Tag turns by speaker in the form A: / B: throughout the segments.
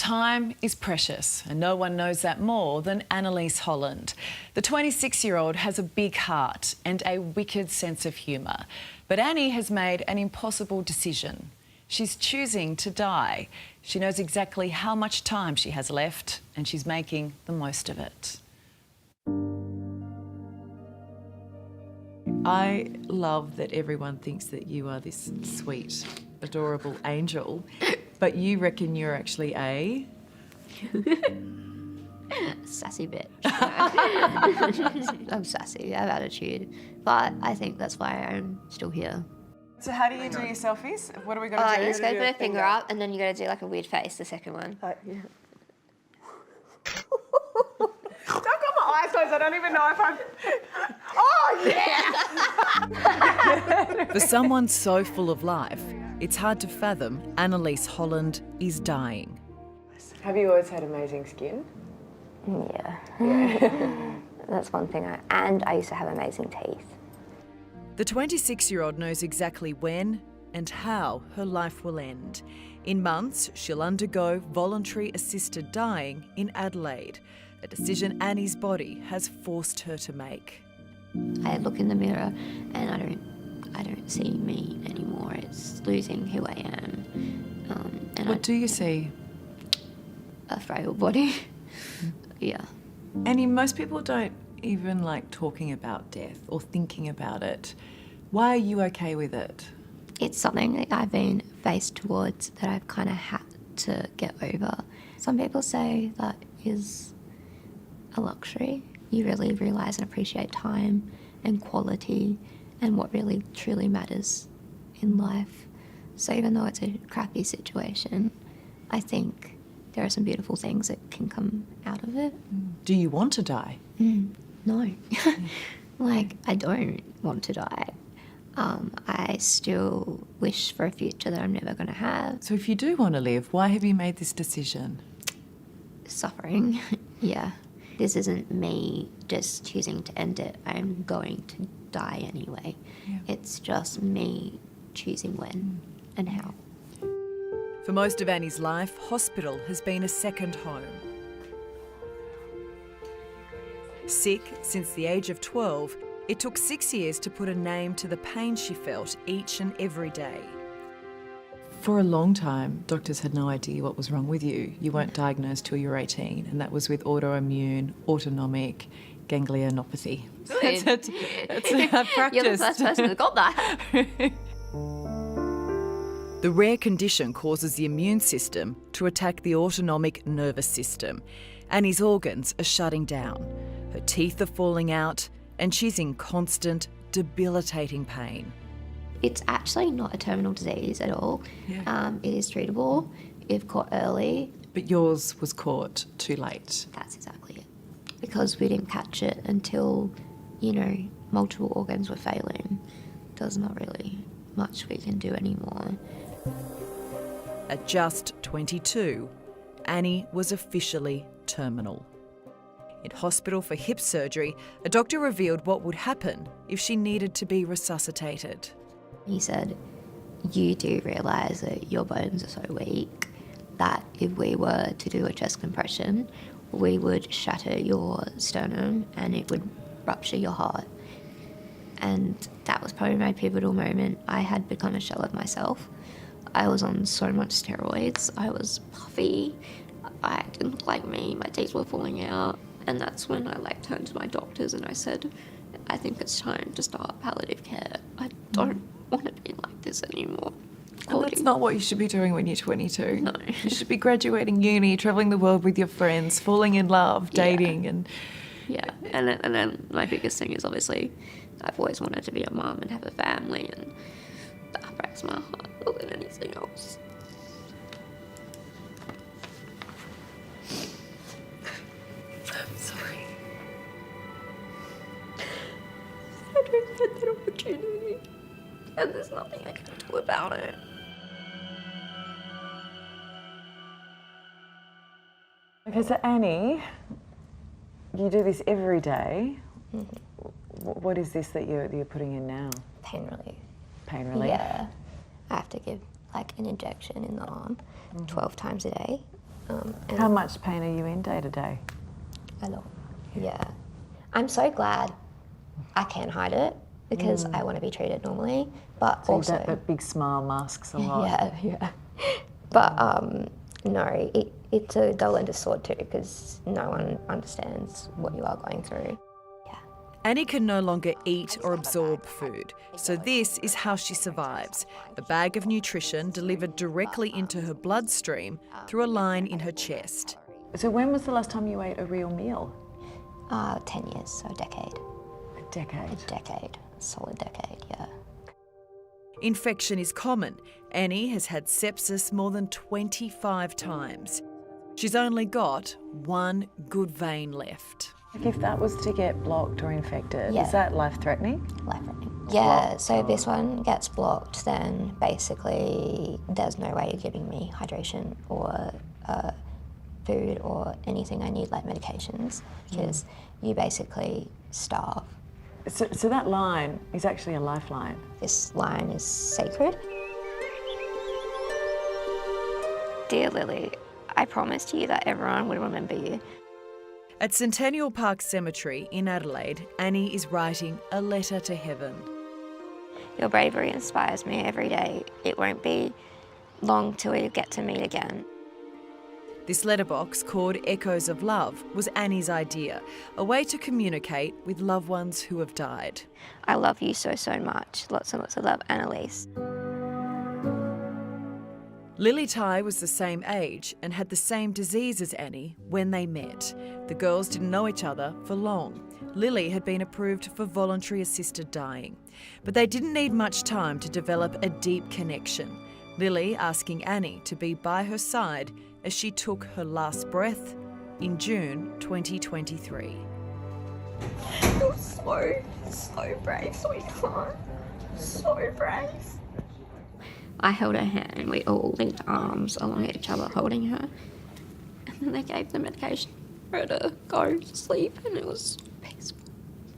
A: Time is precious, and no one knows that more than Annaliese Holland. The 26-year-old has a big heart and a wicked sense of humour. But Annie has made an impossible decision. She's choosing to die. She knows exactly how much time she has left, and she's making the most of it.
B: I love that everyone thinks that you are this sweet, adorable angel, but you reckon you're actually a...
C: sassy bitch. I'm sassy, I have attitude, but I think that's why I'm still here.
A: So how do you do your selfies? What are we going to do?
C: You just got to put a finger up and then you got to do like a weird face, the second one.
A: Yeah. I've got my eyes closed, I don't even know if I'm... Oh, yeah!
B: For someone so full of life, it's hard to fathom Annaliese Holland is dying.
A: Have you always had amazing skin?
C: Yeah. That's one thing. And I used to have amazing teeth.
B: The 26-year-old knows exactly when and how her life will end. In months, she'll undergo voluntary assisted dying in Adelaide, a decision Annie's body has forced her to make.
C: I look in the mirror and I don't see me anymore. It's losing who I am. And
B: What do you see?
C: A frail body. Yeah.
B: Annie, most people don't even like talking about death or thinking about it. Why are you okay with it?
C: It's something that I've been faced towards that I've kind of had to get over. Some people say that is a luxury. You really realise and appreciate time and quality and what really truly matters in life. So even though it's a crappy situation, I think there are some beautiful things that can come out of it.
B: Do you want to die?
C: No. Like, I don't want to die. I still wish for a future that I'm never going to have.
B: So if you do want to live, why have you made this decision?
C: Suffering, yeah. This isn't me just choosing to end it. I'm going to die anyway.
B: Yeah.
C: It's just me choosing when and how.
B: For most of Annie's life, hospital has been a second home. Sick since the age of 12, it took 6 years to put a name to the pain she felt each and every day. For a long time, doctors had no idea what was wrong with you. You weren't diagnosed till you were 18, and that was with autoimmune, autonomic ganglionopathy. That's a practice.
C: You're the first person that got that.
B: The rare condition causes the immune system to attack the autonomic nervous system. Annie's organs are shutting down. Her teeth are falling out, and she's in constant, debilitating pain.
C: It's actually not a terminal disease at all.
B: Yeah.
C: It is treatable if caught early.
B: But yours was caught too late.
C: That's exactly it. Because we didn't catch it until, multiple organs were failing. There's not really much we can do anymore.
B: At just 22, Annie was officially terminal. In hospital for hip surgery, a doctor revealed what would happen if she needed to be resuscitated.
C: He said, you do realise that your bones are so weak that if we were to do a chest compression, we would shatter your sternum and it would rupture your heart. And that was probably my pivotal moment. I had become a shell of myself. I was on so much steroids. I was puffy. I didn't look like me. My teeth were falling out. And that's when I turned to my doctors and I said, I think it's time to start palliative care. I don't want to be like this anymore.
B: And that's not what you should be doing when you're 22.
C: No.
B: You should be graduating uni, travelling the world with your friends, falling in love, dating and...
C: Yeah, and then my biggest thing is obviously I've always wanted to be a mum and have a family, and that breaks my heart more than anything else.
B: I'm sorry.
C: I don't get that opportunity, and there's nothing I can do about it.
A: Okay, so Annie, you do this every day. What is this that you're putting in now?
C: Pain relief.
A: Pain relief?
C: Yeah. I have to give an injection in the arm 12 times a day. And
A: How much pain are you in day to day?
C: a lot. Yeah. I'm so glad I can hide it because I want to be treated normally, but
A: So
C: also
A: that big smile masks a lot.
C: yeah. But no, it's a double-edged sword too because no one understands what you are going through. Yeah.
B: Annie can no longer eat or absorb food, so this is how she survives. A bag of nutrition delivered directly into her bloodstream through a line in her chest.
A: So when was the last time you ate a real meal?
C: 10 years, so a decade.
A: A decade.
C: A decade, a solid decade, yeah.
B: Infection is common. Annie has had sepsis more than 25 times. She's only got one good vein left.
A: Like if that was to get blocked or infected,
C: Yeah.
A: is that life-threatening?
C: Life-threatening. Yeah, so if this one gets blocked, then basically there's no way of giving me hydration or food or anything I need, like medications, because you basically starve.
A: So that line is actually a lifeline.
C: This line is sacred. Dear Lily, I promised you that everyone would remember you.
B: At Centennial Park Cemetery in Adelaide, Annie is writing a letter to heaven.
C: Your bravery inspires me every day. It won't be long till we get to meet again.
B: This letterbox, called Echoes of Love, was Annie's idea, a way to communicate with loved ones who have died.
C: I love you so, so much. Lots and lots of love, Annaliese.
B: Lily Ty was the same age and had the same disease as Annie when they met. The girls didn't know each other for long. Lily had been approved for voluntary assisted dying, but they didn't need much time to develop a deep connection. Lily asking Annie to be by her side as she took her last breath in June 2023.
C: You're so brave, sweetheart. So brave. I held her hand and we all linked arms along each other holding her. And then they gave the medication for her to go to sleep and it was so peaceful.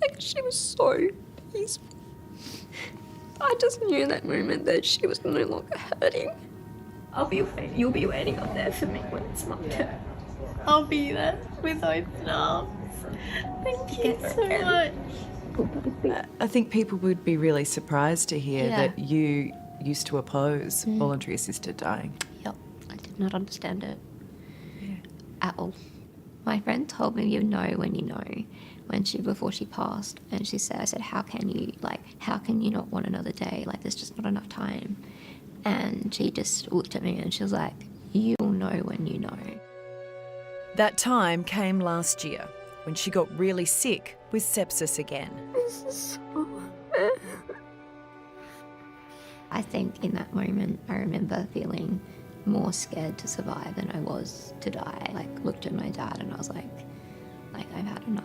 C: Like she was so peaceful. I just knew in that moment that she was no longer hurting. You'll be waiting up there for me when it's my turn. I'll be there with open arms. Thank you so much.
A: I think people would be really surprised to hear
C: Yeah.
A: that you used to oppose voluntary assisted dying.
C: Yep, I did not understand it at all. My friend told me you know when you know, before she passed, and I said, how can you not want another day? Like there's just not enough time. And she just looked at me and she was like, you'll know when you know.
B: That time came last year when she got really sick with sepsis again.
C: This is so bad. I think in that moment I remember feeling more scared to survive than I was to die. Like looked at my dad and I was like I've had enough.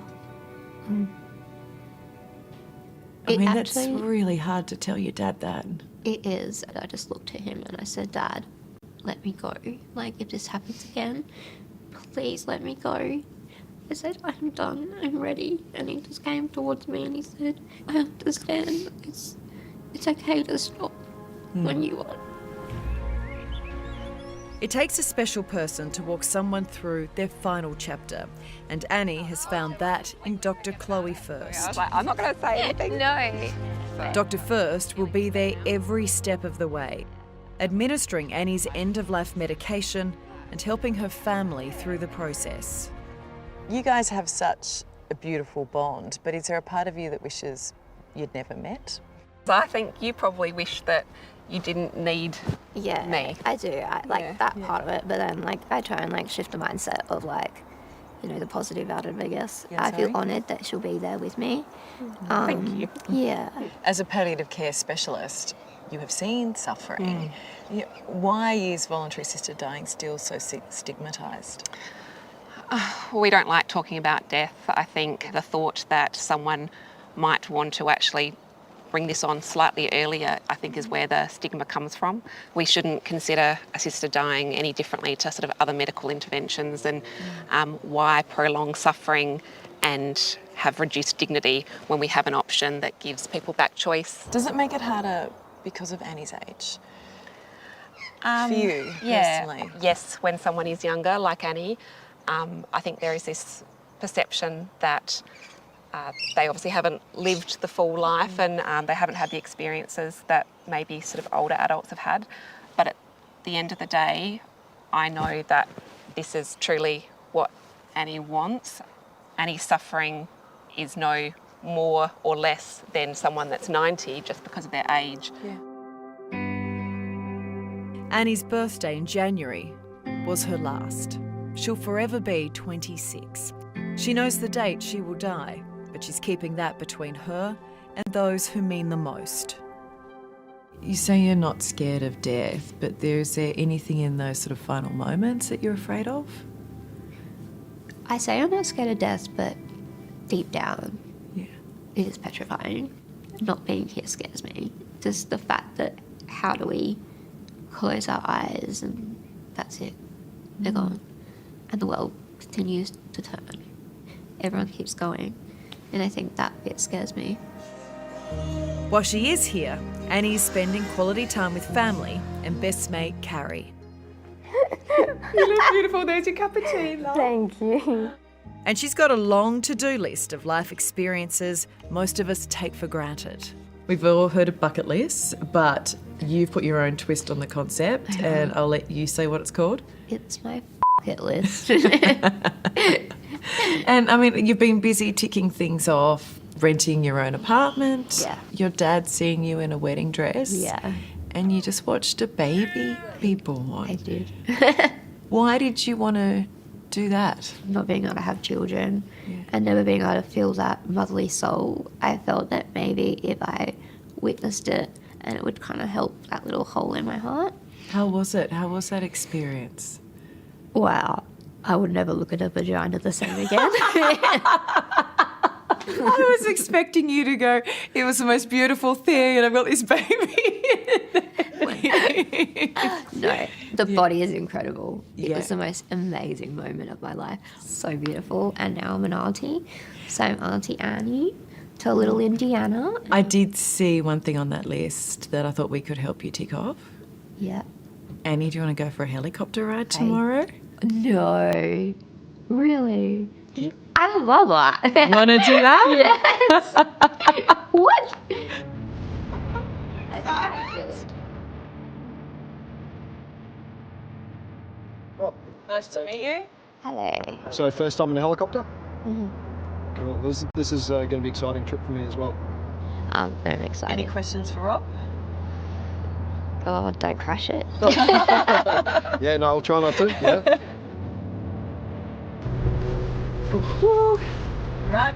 A: That's really hard to tell your dad that.
C: It is. I just looked at him and I said, Dad, let me go. Like if this happens again, please let me go. I said, I'm done, I'm ready. And he just came towards me and he said, I understand. It's okay to stop when you want.
B: It takes a special person to walk someone through their final chapter, and Annie has found that in Dr. Chloe First.
D: I was like, I'm not going to say anything.
C: No.
B: Dr. First will be there every step of the way, administering Annie's end-of-life medication and helping her family through the process.
A: You guys have such a beautiful bond, but is there a part of you that wishes you'd never met?
D: So I think you probably wish that you didn't need
C: Yeah,
D: me.
C: I do. I like that part of it, but then I try and shift the mindset of the positive out of it, I guess.
A: Yeah,
C: I feel
A: sorry?
C: honoured that she'll be there with me.
D: Thank you.
C: Yeah.
A: As a palliative care specialist, you have seen suffering. Why is voluntary assisted dying still so stigmatised?
D: Well, we don't like talking about death. I think the thought that someone might want to actually bring this on slightly earlier, I think is where the stigma comes from. We shouldn't consider assisted dying any differently to sort of other medical interventions, and why prolong suffering and have reduced dignity when we have an option that gives people back choice.
A: Does it make it harder because of Annie's age? for you personally?
D: Yes, when someone is younger, like Annie, I think there is this perception that they obviously haven't lived the full life and they haven't had the experiences that maybe sort of older adults have had. But at the end of the day, I know that this is truly what Annie wants. Annie's suffering is no more or less than someone that's 90 just because of their age.
A: Yeah.
B: Annie's birthday in January was her last. She'll forever be 26. She knows the date she will die, but she's keeping that between her and those who mean the most.
E: You say you're not scared of death, but is there anything in those sort of final moments that you're afraid of?
C: I say I'm not scared of death, but deep down,
E: Yeah.
C: it is petrifying. Not being here scares me. Just the fact that how do we close our eyes and that's it, they're gone. And the world continues to turn. Everyone keeps going. And I think that bit scares me.
B: While she is here, Annie's spending quality time with family and best mate Carrie.
A: You look beautiful. There's your cup of tea, love.
F: Thank you.
B: And she's got a long to-do list of life experiences most of us take for granted.
E: We've all heard of bucket lists, but you've put your own twist on the concept, and I'll let you say what it's called.
C: It's my bucket list.
E: And I mean, you've been busy ticking things off, renting your own apartment.
C: Yeah.
E: Your dad seeing you in a wedding dress.
C: Yeah.
E: And you just watched a baby be born.
C: I did.
E: Why did you want to do that?
C: Not being able to have children and never being able to feel that motherly soul, I felt that maybe if I witnessed it and it would kind of help that little hole in my heart.
E: How was it? How was that experience?
C: Wow. I would never look at a vagina the same again.
E: I was expecting you to go, it was the most beautiful thing and I've got this baby.
C: No, the body is incredible. It
E: Yeah.
C: was the most amazing moment of my life. So beautiful. And now I'm an auntie. So I'm Auntie Annie to little Indiana.
E: I did see one thing on that list that I thought we could help you tick off.
C: Yeah.
E: Annie, do you want to go for a helicopter ride tomorrow?
C: No. Really? I love that.
E: Want to do that?
C: Yes. What?
A: Nice to meet you.
C: Hello.
G: So first time in a helicopter?
C: Mhm.
G: Cool. This is going to be an exciting trip for me as well.
C: I'm very excited.
A: Any questions for Rob?
C: Oh, don't crash it.
G: Yeah, no, I'll try not to. Yeah.
A: Right.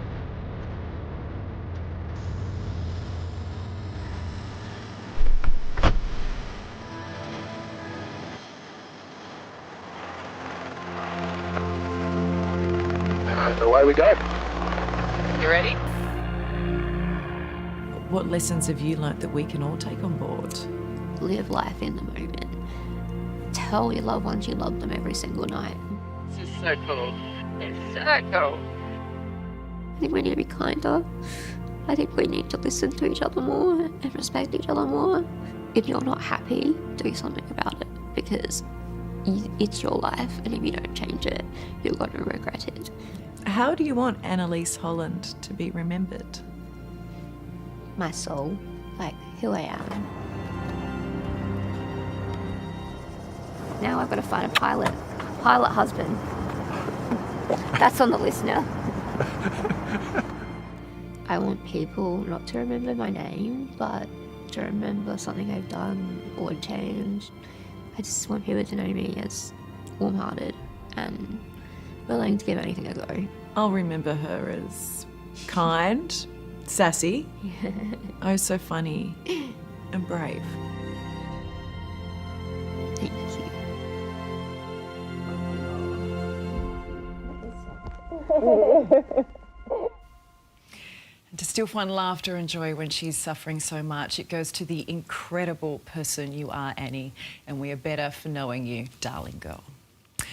G: Away we go.
A: You ready?
E: What lessons have you learnt that we can all take on board?
C: Live life in the moment. Tell your loved ones you love them every single night.
A: This is so cool. It's so cool.
C: I think we need to be kinder. I think we need to listen to each other more and respect each other more. If you're not happy, do something about it because it's your life, and if you don't change it, you're going to regret it.
E: How do you want Annaliese Holland to be remembered?
C: My soul, like who I am. Now I've got to find a pilot husband. That's on the list now. I want people not to remember my name, but to remember something I've done or changed. I just want people to know me as warm-hearted and willing to give anything a go.
E: I'll remember her as kind, sassy, oh so funny and brave.
C: Thank you.
A: And to still find laughter and joy when she's suffering so much, it goes to the incredible person you are, Annie, and we are better for knowing you, darling girl.